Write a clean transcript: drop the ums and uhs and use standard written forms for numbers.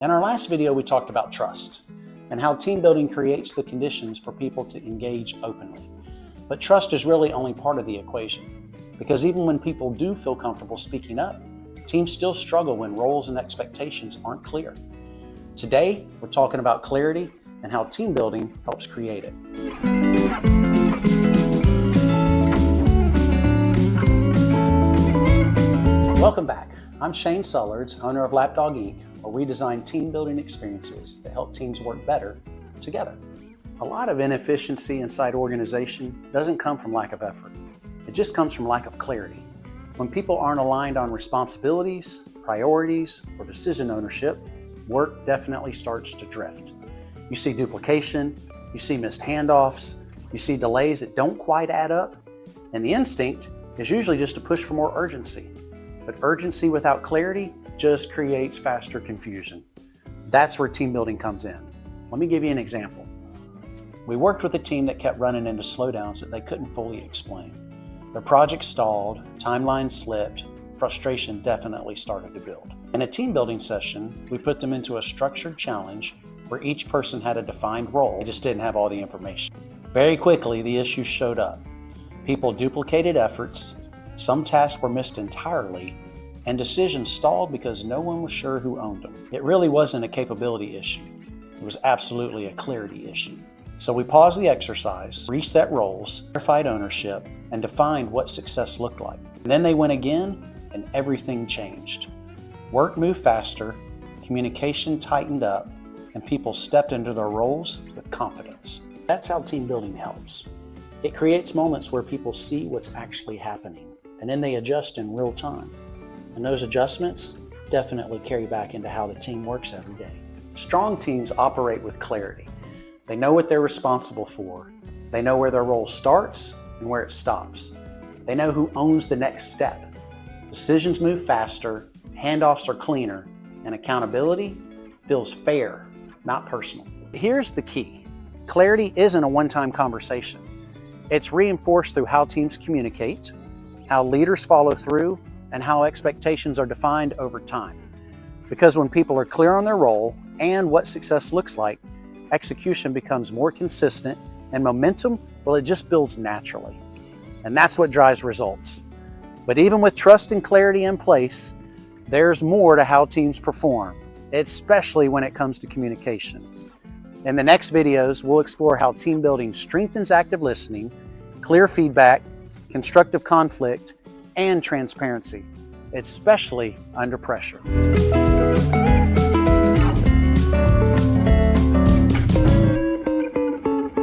In our last video, we talked about trust and how team building creates the conditions for people to engage openly. But trust is really only part of the equation, because even when people do feel comfortable speaking up, teams still struggle when roles and expectations aren't clear. Today, we're talking about clarity and how team building helps create it. Welcome back. I'm Shane Sullards, owner of Lapdog Inc., where we design team building experiences that help teams work better together. A lot of inefficiency inside organization doesn't come from lack of effort. It just comes from lack of clarity. When people aren't aligned on responsibilities, priorities, or decision ownership, work definitely starts to drift. You see duplication, you see missed handoffs, you see delays that don't quite add up, and the instinct is usually just to push for more urgency. But urgency without clarity just creates faster confusion. That's where team building comes in. Let me give you an example. We worked with a team that kept running into slowdowns that they couldn't fully explain. Their project stalled, timelines slipped, frustration definitely started to build. In a team building session, we put them into a structured challenge where each person had a defined role, they just didn't have all the information. Very quickly, the issues showed up. People duplicated efforts, some tasks were missed entirely, and decisions stalled because no one was sure who owned them. It really wasn't a capability issue. It was absolutely a clarity issue. So we paused the exercise, reset roles, clarified ownership, and defined what success looked like. And then they went again, and everything changed. Work moved faster, communication tightened up, and people stepped into their roles with confidence. That's how team building helps. It creates moments where people see what's actually happening, and then they adjust in real time. And those adjustments definitely carry back into how the team works every day. Strong teams operate with clarity. They know what they're responsible for. They know where their role starts and where it stops. They know who owns the next step. Decisions move faster, handoffs are cleaner, and accountability feels fair, not personal. Here's the key. Clarity isn't a one-time conversation. It's reinforced through how teams communicate, how leaders follow through, and how expectations are defined over time. Because when people are clear on their role and what success looks like, execution becomes more consistent, and momentum, well, it just builds naturally. And that's what drives results. But even with trust and clarity in place, there's more to how teams perform, especially when it comes to communication. In the next videos, we'll explore how team building strengthens active listening, clear feedback, constructive conflict, and transparency, especially under pressure.